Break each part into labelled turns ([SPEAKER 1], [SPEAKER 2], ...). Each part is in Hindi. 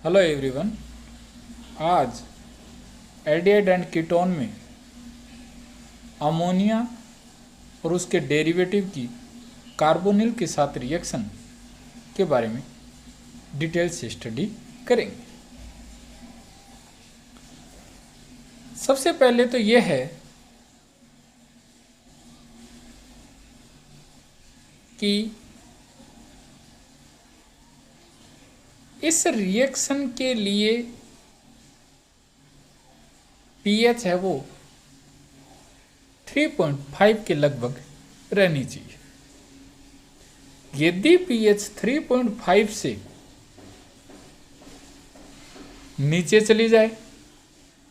[SPEAKER 1] Hello everyone. आज एल्डिहाइड एंड कीटोन में अमोनिया और उसके डेरिवेटिव की कार्बोनिल के साथ रिएक्शन के बारे में डिटेल से स्टडी करेंगे। सबसे पहले तो यह है कि इस रिएक्शन के लिए पीएच है वो 3.5 के लगभग रहनी चाहिए। यदि पीएच 3.5 से नीचे चली जाए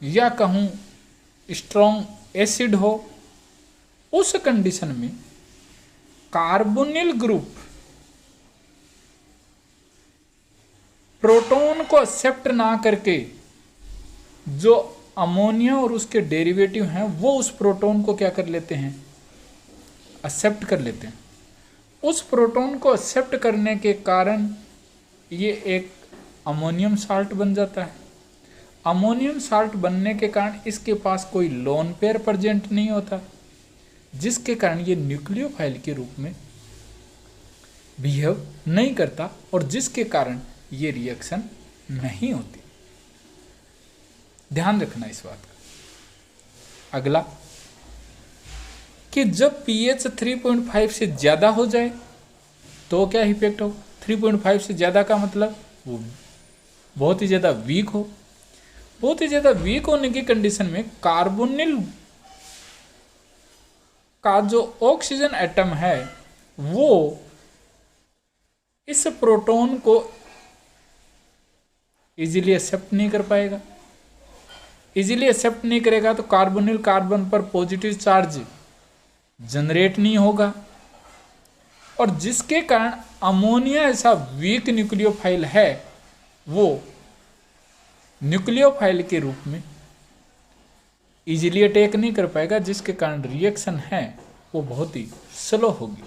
[SPEAKER 1] या कहूं स्ट्रॉन्ग एसिड हो, उस कंडीशन में कार्बोनिल ग्रुप प्रोटॉन को एक्सेप्ट ना करके जो अमोनिया और उसके डेरिवेटिव हैं वो उस प्रोटॉन को क्या कर लेते हैं, एक्सेप्ट कर लेते हैं। उस प्रोटॉन को एक्सेप्ट करने के कारण ये एक अमोनियम साल्ट बन जाता है। अमोनियम साल्ट बनने के कारण इसके पास कोई लोन पेयर प्रेजेंट नहीं होता, जिसके कारण ये न्यूक्लियोफाइल के रूप में बिहेव नहीं करता और जिसके कारण ये रिएक्शन नहीं होती। ध्यान रखना इस बात का। अगला कि जब पीएच 3.5 से ज़्यादा हो जाए तो क्या इफेक्ट हो। 3.5 से ज़्यादा का मतलब वो बहुत ही ज़्यादा वीक हो। बहुत ही ज़्यादा वीक होने की कंडीशन में कार्बोनिल का जो ऑक्सीजन एटम है वो इस प्रोटॉन को इजीली एक्सेप्ट नहीं कर पाएगा। इजीली एक्सेप्ट नहीं करेगा तो कार्बोनिल कार्बन पर पॉजिटिव चार्ज जनरेट नहीं होगा और जिसके कारण अमोनिया ऐसा वीक न्यूक्लियोफाइल है वो न्यूक्लियोफाइल के रूप में इजीली अटैक नहीं कर पाएगा, जिसके कारण रिएक्शन है वो बहुत ही स्लो होगी।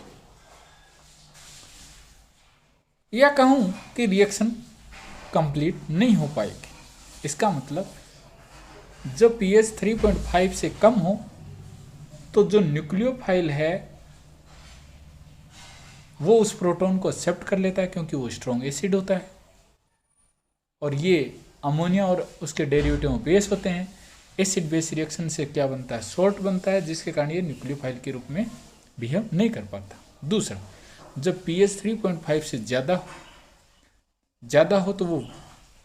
[SPEAKER 1] या कहूं कि रिएक्शन कंप्लीट नहीं हो पाएगी। इसका मतलब जब पीएच 3.5 से कम हो तो जो न्यूक्लियोफाइल है वो उस प्रोटॉन को एक्सेप्ट कर लेता है क्योंकि वो स्ट्रॉन्ग एसिड होता है और ये अमोनिया और उसके डेरिवेटिव बेस होते हैं। एसिड बेस रिएक्शन से क्या बनता है, सॉल्ट बनता है, जिसके कारण ये न्यूक्लियोफाइल के रूप में बिहेव नहीं कर पाता। दूसरा, जब पीएच 3.5 से ज़्यादा हो तो वो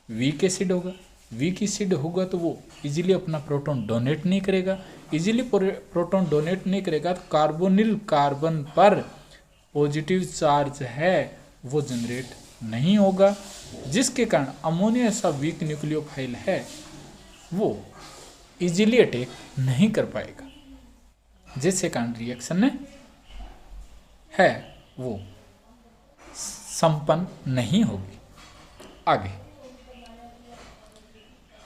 [SPEAKER 1] वीक एसिड होगा। वीक एसिड होगा तो वो इजीली अपना प्रोटॉन डोनेट नहीं करेगा। इजीली प्रोटॉन डोनेट नहीं करेगा तो कार्बोनिल कार्बन पर पॉजिटिव चार्ज है वो जनरेट नहीं होगा, जिसके कारण अमोनिया ऐसा वीक न्यूक्लियोफाइल है वो इजीली अटैक नहीं कर पाएगा, जिसके कारण रिएक्शन है वो संपन्न नहीं होगी। आगे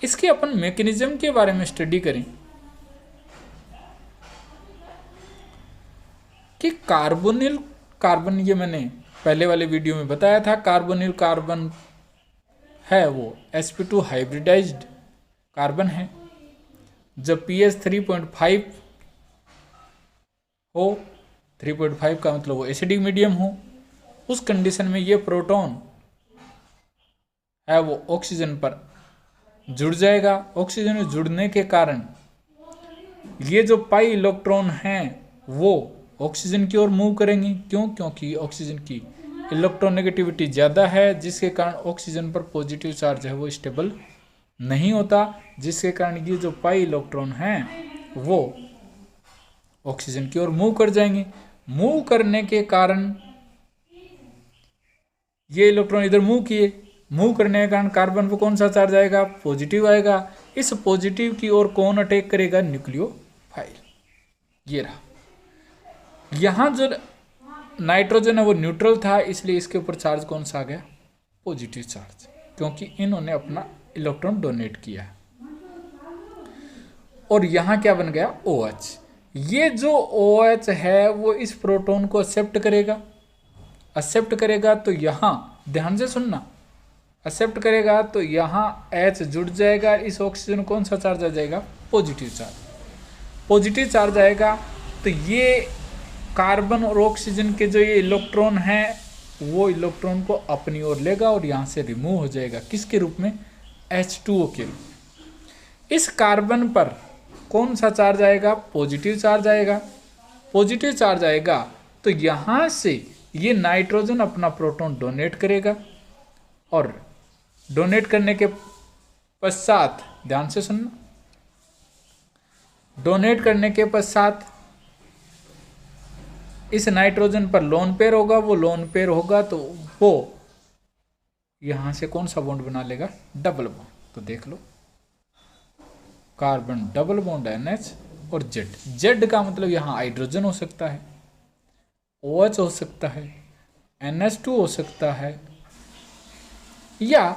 [SPEAKER 1] इसके अपन मैकेनिज्म के बारे में स्टडी करें कि कार्बोनिल कार्बन, ये मैंने पहले वाले वीडियो में बताया था, कार्बोनिल कार्बन है वो sp2 हाइब्रिडाइज्ड कार्बन है। जब pH 3.5 हो, 3.5 का मतलब वो एसिडिक मीडियम हो, उस कंडीशन में ये प्रोटॉन है वो ऑक्सीजन पर जुड़ जाएगा। ऑक्सीजन में जुड़ने के कारण ये जो पाई इलेक्ट्रॉन हैं वो ऑक्सीजन की ओर मूव करेंगे। क्यों? क्योंकि ऑक्सीजन की इलेक्ट्रोनेगेटिविटी ज़्यादा है, जिसके कारण ऑक्सीजन पर पॉजिटिव चार्ज है वो स्टेबल नहीं होता, जिसके कारण ये जो पाई इलेक्ट्रॉन हैं वो ऑक्सीजन की ओर मूव कर जाएंगे। मूव करने के कारण ये इलेक्ट्रॉन इधर मूव किए, मूव करने के कारण कार्बन पर कौन सा चार्ज आएगा, पॉजिटिव आएगा। इस पॉजिटिव की ओर कौन अटैक करेगा, न्यूक्लियोफाइल। ये रहा। यहाँ जो नाइट्रोजन है वो न्यूट्रल था, इसलिए इसके ऊपर चार्ज कौन सा आ गया, पॉजिटिव चार्ज, क्योंकि इन्होंने अपना इलेक्ट्रॉन डोनेट किया। और यहाँ क्या बन गया, OH। ये जो OH है वो इस प्रोटॉन को एक्सेप्ट करेगा तो यहाँ ध्यान से सुनना, एक्सेप्ट करेगा तो यहाँ H जुड़ जाएगा, इस ऑक्सीजन कौन सा चार्ज आ जाएगा, पॉजिटिव चार्ज। पॉजिटिव चार्ज आएगा तो ये कार्बन और ऑक्सीजन के जो ये इलेक्ट्रॉन हैं वो इलेक्ट्रॉन को अपनी ओर लेगा और यहाँ से रिमूव हो जाएगा, किसके रूप में, H2O के रूप में। इस कार्बन पर कौन सा चार्ज आएगा, पॉजिटिव चार्ज आएगा। पॉजिटिव चार्ज आएगा तो यहाँ से ये नाइट्रोजन अपना प्रोटॉन डोनेट करेगा और डोनेट करने के पश्चात, ध्यान से सुनना, डोनेट करने के पश्चात इस नाइट्रोजन पर लोन पेयर होगा, वो लोन पेयर होगा तो वो यहां से कौन सा बॉन्ड बना लेगा, डबल बॉन्ड। तो देख लो, कार्बन डबल बॉन्ड NH और Z का मतलब यहां हाइड्रोजन हो सकता है, OH हो सकता है, NH2 हो सकता है, या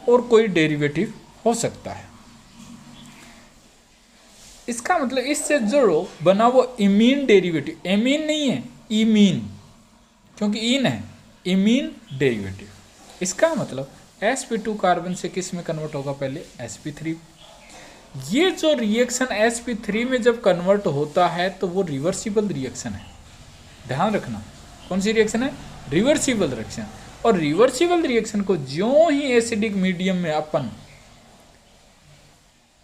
[SPEAKER 1] और कोई डेरिवेटिव हो सकता है। इसका मतलब इससे जो बना वो इमीन डेरिवेटिव, एमीन नहीं है, इमीन, क्योंकि इन है, इमीन डेरिवेटिव। इसका मतलब sp2 कार्बन से किस में कन्वर्ट होगा, पहले sp3। ये जो रिएक्शन sp3 में जब कन्वर्ट होता है तो वो रिवर्सिबल रिएक्शन है, ध्यान रखना। कौन सी रिएक्शन है, रिवर्सिबल रिएक्शन। और रिवर्सिबल रिएक्शन को ज्यों ही एसिडिक मीडियम में अपन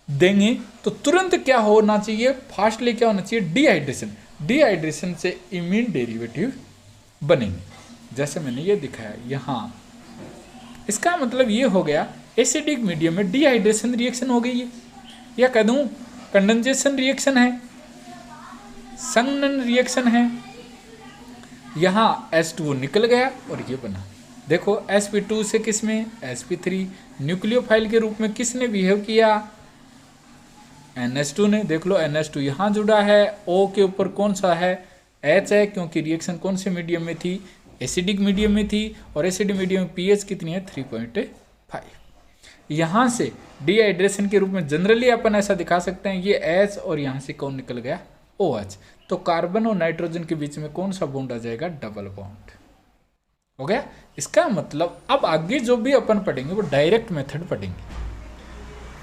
[SPEAKER 1] देंगे तो तुरंत क्या होना चाहिए, फास्टली क्या होना चाहिए, डिहाइड्रेशन। डिहाइड्रेशन से इमीन डेरिवेटिव बनेंगे, जैसे मैंने ये दिखाया यहाँ। इसका मतलब ये हो गया एसिडिक मीडियम में डिहाइड्रेशन रिएक्शन हो गई है, या कह दूं कंडेंसेशन रिएक्शन है, संघनन रिएक्शन है। यहाँ H2O निकल गया और ये बना। देखो sp2 से किस में, sp3। न्यूक्लियोफाइल के रूप में किसने बिहेव किया, NH2 ने। देख लो NH2 यहाँ जुड़ा है, O के ऊपर कौन सा है, H है, क्योंकि रिएक्शन कौन से मीडियम में थी, एसिडिक मीडियम में थी। और एसिडिक मीडियम में pH कितनी है, 3.5। यहाँ से डिहाइड्रेशन के रूप में जनरली अपन ऐसा दिखा सकते हैं, ये H और यहाँ से कौन निकल गया, OH। तो कार्बन और नाइट्रोजन के बीच में कौन सा बॉन्ड आ जाएगा, डबल बॉन्ड हो गया। इसका मतलब अब आगे जो भी अपन पढ़ेंगे वो डायरेक्ट मेथड पढ़ेंगे,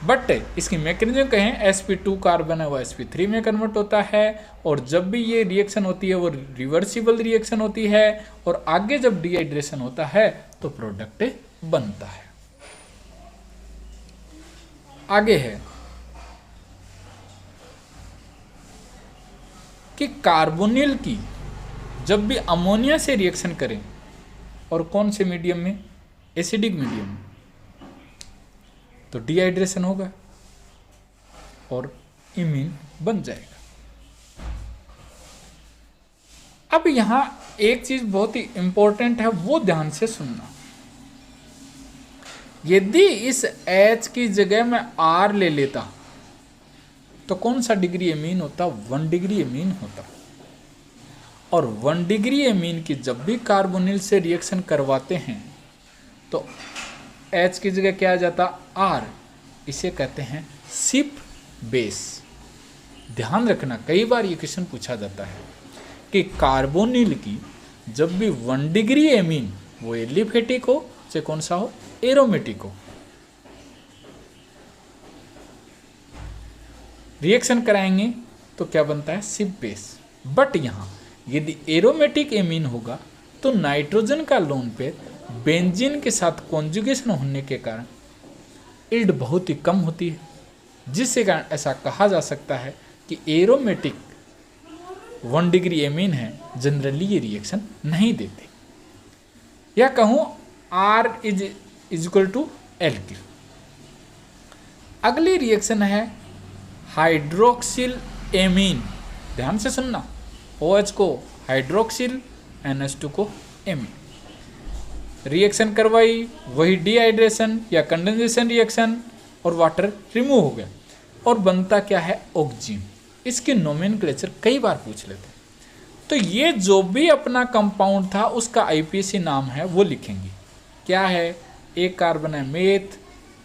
[SPEAKER 1] बट इसकी मैकेनिज्म कहें, sp2 कार्बन है वो sp3 में कन्वर्ट होता है, और जब भी ये रिएक्शन होती है वो रिवर्सिबल रिएक्शन होती है, और आगे जब डिहाइड्रेशन होता है तो प्रोडक्ट बनता है। आगे है कि कार्बोनिल की जब भी अमोनिया से रिएक्शन करें, और कौन से मीडियम में, एसिडिक मीडियम में, तो डिहाइड्रेशन होगा और इमीन बन जाएगा। अब यहां एक चीज बहुत ही इंपॉर्टेंट है, वो ध्यान से सुनना। यदि इस H की जगह मैं R ले लेता तो कौन सा डिग्री एमीन होता, 1 डिग्री एमीन होता। और 1 डिग्री एमीन की जब भी कार्बोनिल से रिएक्शन करवाते हैं तो H की जगह क्या आ जाता, R। इसे कहते हैं सिप बेस। ध्यान रखना, कई बार ये क्वेश्चन पूछा जाता है कि कार्बोनिल की जब भी 1 डिग्री एमीन, वो एलिफेटिक हो चाहे कौन सा हो, एरोमेटिक हो, रिएक्शन कराएंगे तो क्या बनता है, सिप बेस। बट यहाँ यदि एरोमेटिक एमीन होगा तो नाइट्रोजन का लोन पेयर बेंजीन के साथ कॉन्जुगेशन होने के कारण इल्ड बहुत ही कम होती है, जिससे कारण ऐसा कहा जा सकता है कि एरोमेटिक 1 डिग्री एमीन है, जनरली ये रिएक्शन नहीं देते। या कहूँ R is equal to alkyl. अगली रिएक्शन है हाइड्रोक्सिल एमीन। ध्यान से सुनना, OH को हाइड्रोक्सिल, NH2 को एमीन। रिएक्शन करवाई, वही डिहाइड्रेशन या कंडेंसेशन रिएक्शन, और वाटर रिमूव हो गया, और बनता क्या है, ऑक्जीन। इसके नोमेनक्लेचर कई बार पूछ लेते हैं। तो ये जो भी अपना कंपाउंड था उसका IPAC नाम है वो लिखेंगे। क्या है, एक कार्बन है meth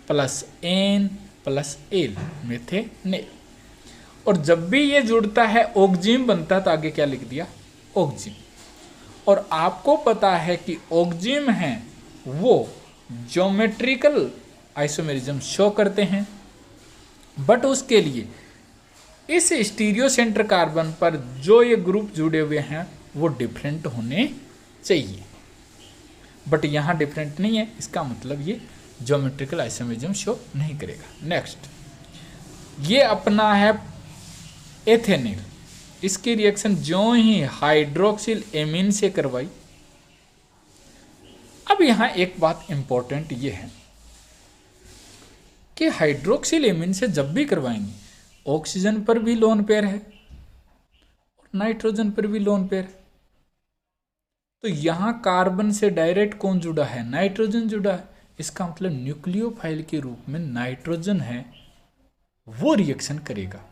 [SPEAKER 1] plus N plus L, methanal. और जब भी ये जुड़ता है ऑक्जीन बनता है, तो आगे क्या लिख दिया, ऑक्जीन। और आपको पता है कि ऑक्जीन है वो ज्योमेट्रिकल आइसोमेरिज्म शो करते हैं, बट उसके लिए इस स्टीरियो सेंटर कार्बन पर जो ये ग्रुप जुड़े हुए हैं वो डिफरेंट होने चाहिए, बट यहाँ डिफरेंट नहीं है, इसका मतलब ये ज्योमेट्रिकल आइसोमेरिज्म शो नहीं करेगा। नेक्स्ट, ये अपना है एथेनिल, इसकी रिएक्शन जो ही हाइड्रोक्सिल एमीन से करवाई। अब यहाँ एक बात इंपॉर्टेंट ये है कि हाइड्रोक्सिल एमीन से जब भी करवाएंगे ऑक्सीजन पर भी लोन पेयर है और नाइट्रोजन पर भी लोन पेयर है, तो यहाँ कार्बन से डायरेक्ट कौन जुड़ा है? नाइट्रोजन जुड़ा है। इसका मतलब न्यूक्लियोफाइल के रूप में नाइट्रोजन है, वो रिएक्शन करेगा,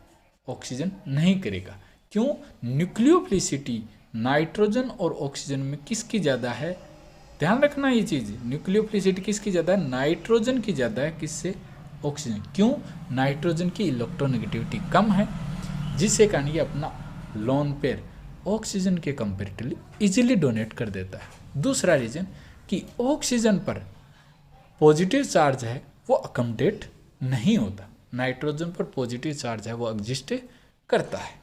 [SPEAKER 1] ऑक्सीजन नहीं करेगा। क्यों? न्यूक्लियोफिलिसिटी नाइट्रोजन और ऑक्सीजन में किसकी ज़्यादा है? ध्यान रखना ये चीज़, न्यूक्लियोफिलिसिटी किसकी ज़्यादा है? नाइट्रोजन की ज़्यादा है, किससे? ऑक्सीजन। क्यों? नाइट्रोजन की इलेक्ट्रोनेगेटिविटी कम है, जिससे कारण ये अपना लोन पेयर ऑक्सीजन के कंपेरेटिवली इजीली डोनेट कर देता है। दूसरा रीजन कि ऑक्सीजन पर पॉजिटिव चार्ज है वो अकोमोडेट नहीं होता, नाइट्रोजन पर पॉजिटिव चार्ज है वो एग्जिस्ट करता है।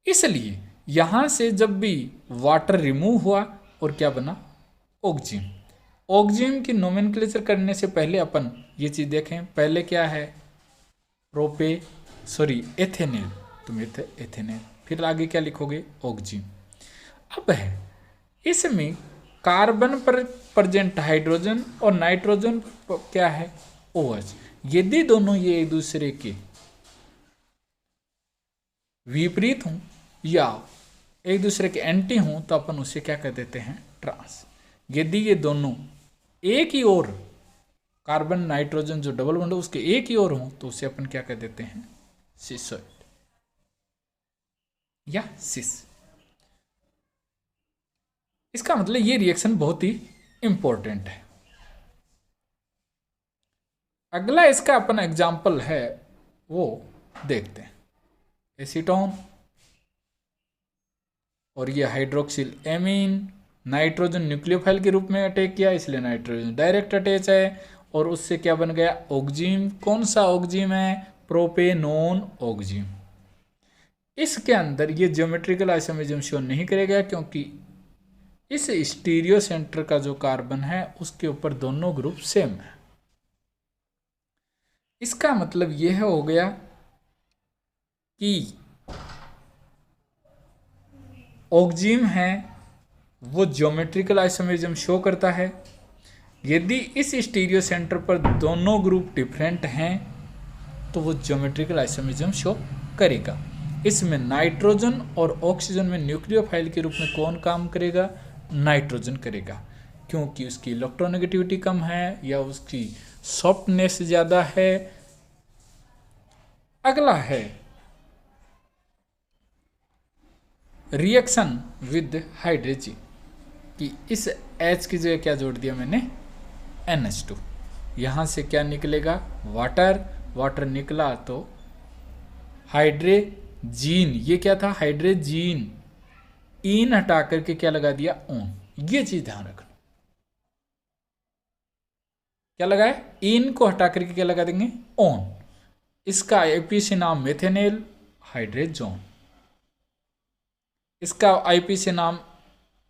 [SPEAKER 1] इसलिए यहाँ से जब भी वाटर रिमूव हुआ और क्या बना? ऑक्सीजन। ऑक्सीजन की नोमेनक्लेचर करने से पहले अपन ये चीज़ देखें, पहले क्या है? एथेनिल, तुम एथेनिल, फिर आगे क्या लिखोगे? ऑक्सीजन। अब है इसमें कार्बन पर प्रेजेंट हाइड्रोजन और नाइट्रोजन पर क्या है? OH। यदि दोनों ये एक दूसरे के विपरीत हों या एक दूसरे के एंटी हों तो अपन उसे क्या कर देते हैं? ट्रांस। यदि ये दोनों एक ही ओर, कार्बन नाइट्रोजन जो डबल बॉन्ड है उसके एक ही ओर हों तो उसे अपन क्या कर देते हैं? सिसोइड या सिस। इसका मतलब ये रिएक्शन बहुत ही इंपॉर्टेंट है। अगला इसका अपन एग्जाम्पल है वो देखते हैं। एसीटोन और ये हाइड्रोक्सिल एमीन, नाइट्रोजन न्यूक्लियोफाइल के रूप में अटैक किया इसलिए नाइट्रोजन डायरेक्ट अटैच है, और उससे क्या बन गया? ऑक्सीजन। कौन सा ऑक्सीजन है? Propanone oxygen. इसके अंदर ये ज्योमेट्रिकल आइसोमेरिज्म शो नहीं करेगा क्योंकि इस स्टीरियो सेंटर का जो कार्बन है उसके ऊपर दोनों ग्रुप सेम है। इसका मतलब यह हो गया कि ऑक्सीजन है वो ज्योमेट्रिकल आइसोमेरिज्म शो करता है। यदि इस स्टीरियो सेंटर पर दोनों ग्रुप डिफरेंट हैं तो वो ज्योमेट्रिकल आइसोमेरिज्म शो करेगा। इसमें नाइट्रोजन और ऑक्सीजन में न्यूक्लियोफाइल के रूप में कौन काम करेगा? नाइट्रोजन करेगा, क्योंकि उसकी इलेक्ट्रोनेगेटिविटी कम है या उसकी सॉफ्टनेस ज़्यादा है। अगला है रिएक्शन विद हाइड्रोजन, कि इस H की जगह क्या जोड़ दिया मैंने? NH2। यहाँ से क्या निकलेगा? वाटर। वाटर निकला तो हाइड्रोजीन, ये क्या था? हाइड्रोजीन। इन हटा करके क्या लगा दिया? ऑन। ये चीज ध्यान रखना, क्या लगाए? इन को हटा करके क्या लगा देंगे? ऑन। इसका आईपीसी नाम मेथेनेल हाइड्रोजोन, इसका आईपीसी नाम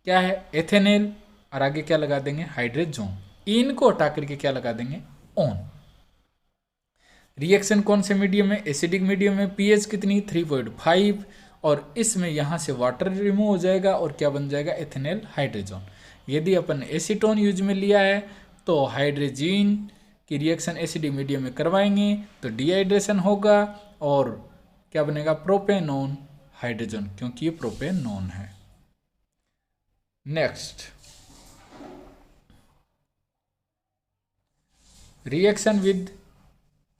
[SPEAKER 1] क्या है? एथेनेल, और आगे क्या लगा देंगे? हाइड्रोजोन। इन को हटा करके क्या लगा देंगे? ऑन। रिएक्शन कौन से मीडियम में? एसिडिक मीडियम में। पीएच कितनी? 3.5, और इसमें यहाँ से वाटर रिमूव हो जाएगा और क्या बन जाएगा? एथेनेल हाइड्रोजन। यदि अपन एसीटोन यूज में लिया है तो हाइड्रोजीन की रिएक्शन एसिडिक मीडियम में करवाएंगे तो डिहाइड्रेशन होगा और क्या बनेगा? प्रोपेनोन हाइड्रोजन, क्योंकि ये प्रोपेनोन है। Next, reaction with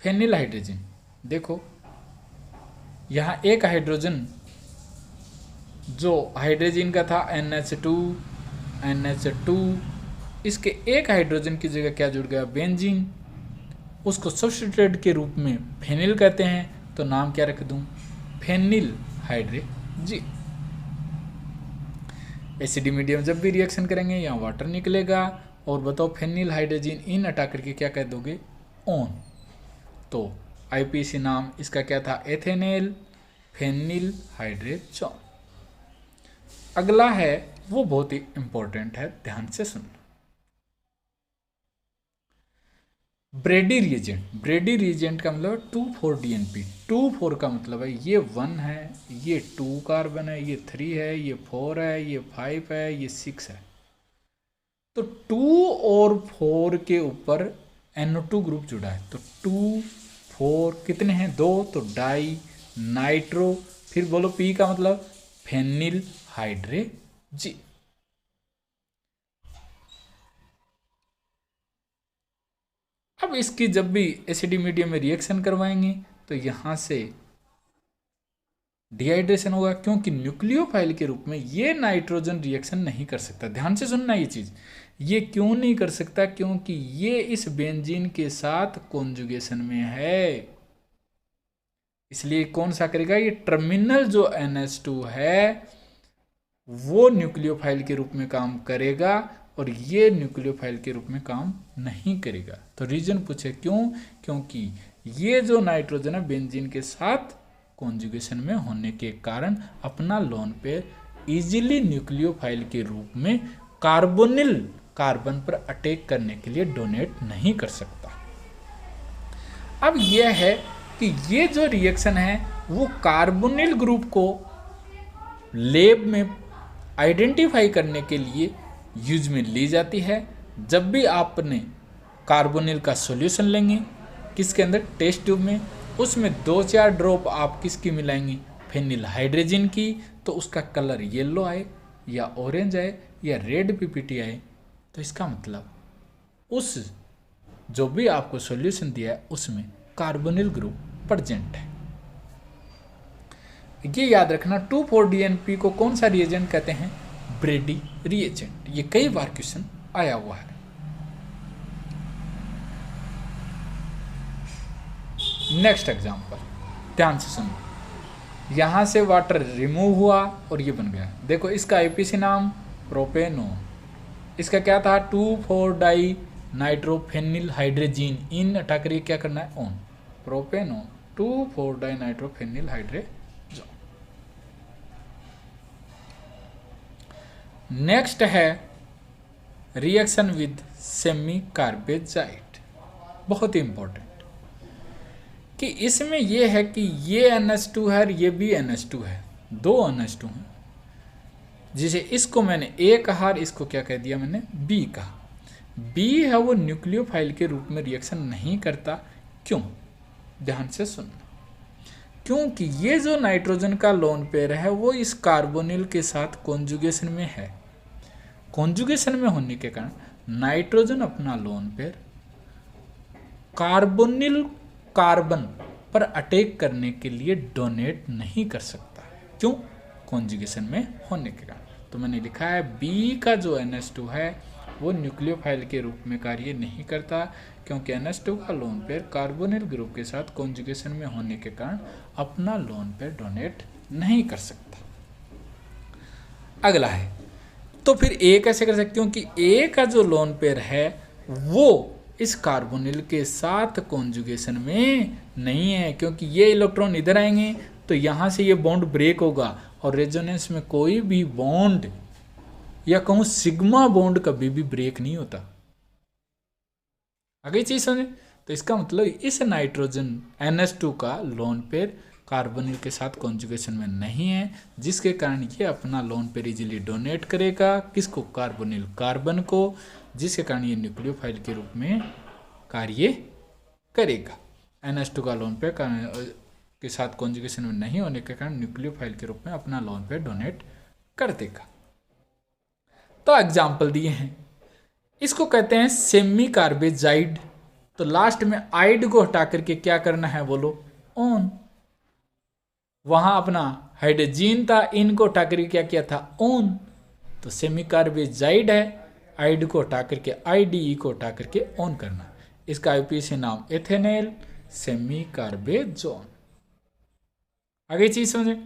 [SPEAKER 1] phenyl hydrogen. देखो यहाँ एक हाइड्रोजन जो हाइड्रोजन का था NH2, इसके एक हाइड्रोजन की जगह क्या जुड़ गया? बेंजीन। उसको सब्स्टिट्यूट के रूप में फेनिल कहते हैं, तो नाम क्या रख दूं? Phenyl hydrogen. एसिडिक मीडियम जब भी रिएक्शन करेंगे यहाँ वाटर निकलेगा और बताओ फेनिल हाइड्रोजन इन हटा करके क्या कह दोगे, ऑन। तो आईपीसी नाम इसका क्या था, एथेनेल फेनिल हाइड्रोजन। अगला है वो बहुत ही इंपॉर्टेंट है, ध्यान से सुनना। ब्रेडी रिएजेंट। ब्रेडी रिएजेंट का मतलब 2,4-DNP। 2,4 का मतलब है ये 1 है, ये 2 कार्बन है, ये 3 है, ये 4 है, ये 5 है, ये 6 है। तो 2 और 4 के ऊपर NO2 ग्रुप जुड़ा है। तो 2, 4 कितने हैं, 2, तो डाई नाइट्रो, फिर बोलो पी का मतलब फेनिल हाइड्रोजन। अब इसकी जब भी एसिडिक मीडियम में रिएक्शन करवाएंगे तो यहां से डिहाइड्रेशन होगा, क्योंकि न्यूक्लियोफाइल के रूप में ये नाइट्रोजन रिएक्शन नहीं कर सकता। ध्यान से सुनना ये चीज, ये क्यों नहीं कर सकता, क्योंकि ये इस बेंजीन के साथ कॉन्जुगेशन में है। इसलिए कौन सा करेगा, ये टर्मिनल जो NH2 है वो न्यूक्लियोफाइल के रूप में काम करेगा और ये न्यूक्लियोफाइल के रूप में काम नहीं करेगा। तो रीजन पूछे क्यों, क्योंकि ये जो नाइट्रोजन है बेंजीन के साथ कॉन्जुगेशन में होने के कारण अपना लोन पेयर इजीली न्यूक्लियोफाइल के रूप में कार्बोनिल कार्बन पर अटैक करने के लिए डोनेट नहीं कर सकता। अब यह है कि ये जो रिएक्शन है वो कार्बोनिल ग्रुप को लैब में आइडेंटिफाई करने के लिए यूज में ली जाती है। जब भी आपने कार्बोनिल का सॉल्यूशन लेंगे किसके अंदर, टेस्ट ट्यूब में, उसमें 2-4 ड्रॉप आप किसकी मिलाएंगे, फेनिल हाइड्रोजन की, तो उसका कलर येलो आए या ऑरेंज आए या रेड पीपीटी आए, तो इसका मतलब उस जो भी आपको सॉल्यूशन दिया है उसमें कार्बोनिल ग्रुप प्रेजेंट है। ये याद रखना, 2,4-DNP को कौन सा रिएजेंट कहते हैं, ब्रेडी रिएजेंट। ये कई बार क्वेश्चन आया हुआ है। नेक्स्ट एग्जांपल ध्यान से सुनो। यहां से वाटर रिमूव हुआ और ये बन गया। देखो इसका आईपीसी नाम प्रोपेनो, इसका क्या था 2,4-डाई नाइट्रोफेनिल हाइड्रोजन इन हटा कर क्या करना है, ऑन। प्रोपेनो 2,4-डाई नाइट्रोफेनिल हाइड्रोजन। नेक्स्ट है रिएक्शन विद सेमी कार्बेजाइड। बहुत ही इंपॉर्टेंट कि इसमें यह है कि ये NH2 है और ये भी NH2 है, 2 NH2 हैं। जिसे इसको मैंने A कहा और इसको क्या कह दिया मैंने, B कहा। B है वो न्यूक्लियोफाइल के रूप में रिएक्शन नहीं करता। क्यों, ध्यान से सुनना। क्योंकि ये जो नाइट्रोजन का लोन पेयर है वो इस कार्बोनिल के साथ कॉन्जुगेशन में है। कॉन्जुगेशन में होने के कारण नाइट्रोजन अपना लोन पेयर कार्बोनिल कार्बन पर अटैक करने के लिए डोनेट नहीं कर सकता। क्यों, कॉन्जुगेशन में होने के कारण। तो मैंने लिखा है B का जो NH2 है वो न्यूक्लियोफाइल के रूप में कार्य नहीं करता, क्योंकि NH2 का लोन पेयर कार्बोनिल ग्रुप के साथ कॉन्जुगेशन में होने के कारण अपना लोन पेयर डोनेट नहीं कर सकता। अगला है, तो फिर A कैसे कर सकते, क्योंकि A का जो लोन पेयर है वो इस कार्बोनिल के साथ कॉन्जुगेशन में नहीं है, क्योंकि ये इलेक्ट्रॉन इधर आएंगे तो यहाँ से ये बॉन्ड ब्रेक होगा और रेजोनेंस में कोई भी बॉन्ड या कहूँ सिग्मा बॉन्ड कभी भी ब्रेक नहीं होता। आगे चीज समझे, तो इसका मतलब इस नाइट्रोजन NH2 का लोन पेयर कार्बोनिल के साथ कॉन्जुगेशन में नहीं है, जिसके कारण ये अपना लोन पेयर इजीली डोनेट करेगा किसको, कार्बोनिल कार्बन को, जिसके कारण ये न्यूक्लियोफाइल के रूप में कार्य करेगा। NH2 का लोन पेयर के साथ कॉन्जुगेशन में नहीं होने के कारण न्यूक्लियोफाइल के रूप में अपना लोन पेयर डोनेट कर देगा। तो एग्जाम्पल दिए हैं, इसको कहते हैं सेमी कार्बेजाइड। तो लास्ट में आइड को हटा करके क्या करना है बोलो, ऑन। वहां अपना हाइड्रोजन था, इनको हटा करके क्या किया था, ऑन। तो सेमी कार्बेजाइड है, आइड को हटा करके IDE को हटा करके ऑन करना। इसका आईपीसी नाम एथेनेल सेमी कार्बेजोन। आगे चीज समझे।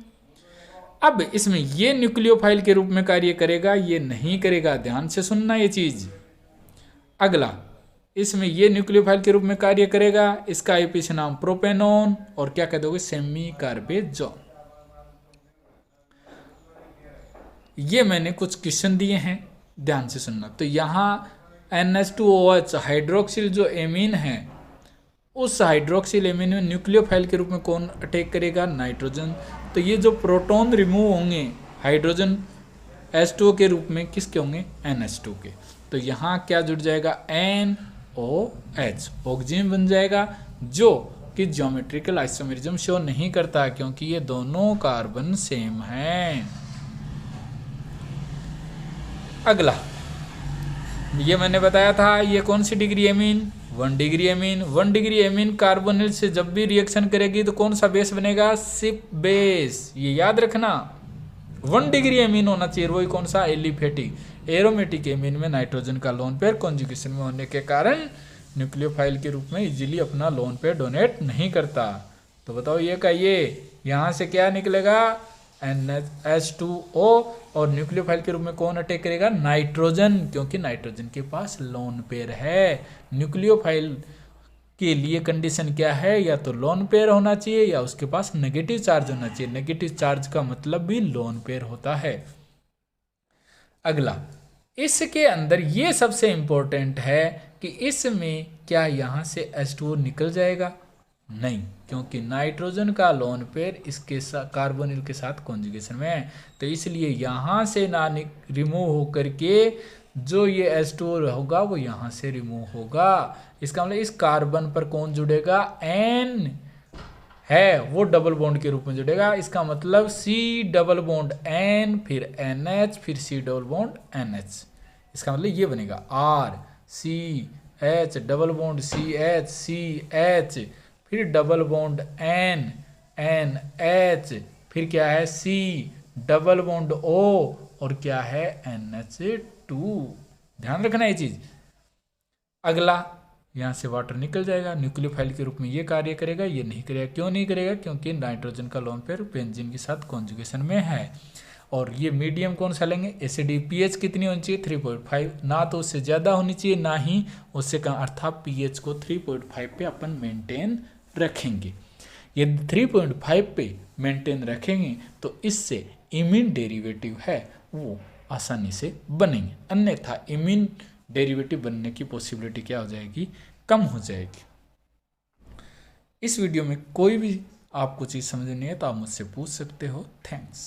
[SPEAKER 1] अब इसमें ये न्यूक्लियोफाइल के रूप में कार्य करेगा, ये नहीं करेगा। ध्यान से सुनना ये चीज। अगला, इसमें ये न्यूक्लियोफाइल के रूप में कार्य करेगा, इसका आईपीसी नाम प्रोपेनॉन और क्या कह दोगे सेमी कार्बेजोन। ये मैंने कुछ क्वेश्चन दिए हैं, ध्यान से सुनना। तो यहाँ NH2OH हाइड्रोक्सिल जो एमीन है, उस हाइड्रोक्सिल एमीन में न्यूक्लियोफाइल के रूप में कौन अटैक करेगा, नाइट्रोजन। तो ये जो प्रोटॉन रिमूव होंगे हाइड्रोजन H2O के रूप में किसके होंगे, NH2 के। तो यहाँ क्या जुड़ जाएगा, NOH ऑक्सीजन बन जाएगा, जो कि ज्योमेट्रिकल आइसोमेरिज्म शो नहीं करता क्योंकि ये दोनों कार्बन सेम हैं। अगला, ये मैंने बताया था, ये कौन सी degree amine, 1 degree amine. 1 degree amine carbonyl से जब भी रिएक्शन करेगी तो कौन सा बेस बनेगा, सिप बेस। ये याद रखना, 1 डिग्री एमीन होना चाहिए, वही कौन सा, एलिफेटिक। एरोमेटिक एमीन में नाइट्रोजन का लोन पेयर कॉन्जुगेशन में होने के कारण न्यूक्लियोफाइल के रूप में इजीली अपना लोन पेयर डोनेट नहीं करता। तो बताओ ये का ये, यहाँ से क्या निकलेगा, NH2O, और न्यूक्लियोफाइल के रूप में कौन अटैक करेगा, नाइट्रोजन, क्योंकि नाइट्रोजन के पास लोन पेयर है। न्यूक्लियोफाइल के लिए कंडीशन क्या है, या तो लोन पेयर होना चाहिए या उसके पास नेगेटिव चार्ज होना चाहिए। नेगेटिव चार्ज का मतलब भी लोन पेयर होता है। अगला, इसके अंदर ये सबसे इंपॉर्टेंट है कि इसमें क्या यहाँ से H2O निकल जाएगा, नहीं, क्योंकि नाइट्रोजन का लोन पेयर इसके कार्बोनिल के साथ कॉन्जुगेशन में है। तो इसलिए यहाँ से ना रिमूव होकर के जो ये H2O होगा वो यहाँ से रिमूव होगा। इसका मतलब इस कार्बन पर कौन जुड़ेगा, N है, वो डबल बॉन्ड के रूप में जुड़ेगा। इसका मतलब C डबल बॉन्ड N, फिर NH, फिर C डबल बॉन्ड NH। इसका मतलब ये बनेगा RCH डबल बॉन्ड CH, फिर डबल बॉन्ड NH, फिर क्या है C डबल बॉन्ड O, और क्या है NH2। ध्यान रखना ये चीज। अगला, यहाँ से वाटर निकल जाएगा, न्यूक्लियोफाइल के रूप में ये कार्य करेगा, ये नहीं करेगा। क्यों नहीं करेगा, क्योंकि नाइट्रोजन का लोन पेयर बेंजीन के साथ कॉन्जुगेशन में है। और ये मीडियम कौन सा लेंगे, एसिडिक। पीएच कितनी होनी चाहिए, 3.5, ना तो उससे ज़्यादा होनी चाहिए ना ही उससे कम, अर्थात पीएच को 3.5 पे अपन मेंटेन रखेंगे। यदि 3.5 पे मेंटेन रखेंगे तो इससे इमीन डेरिवेटिव है वो आसानी से बनेंगे, अन्यथा इमीन डेरिवेटिव बनने की पॉसिबिलिटी क्या हो जाएगी, कम हो जाएगी। इस वीडियो में कोई भी आपको चीज़ समझ नहीं है तो आप मुझसे पूछ सकते हो। थैंक्स।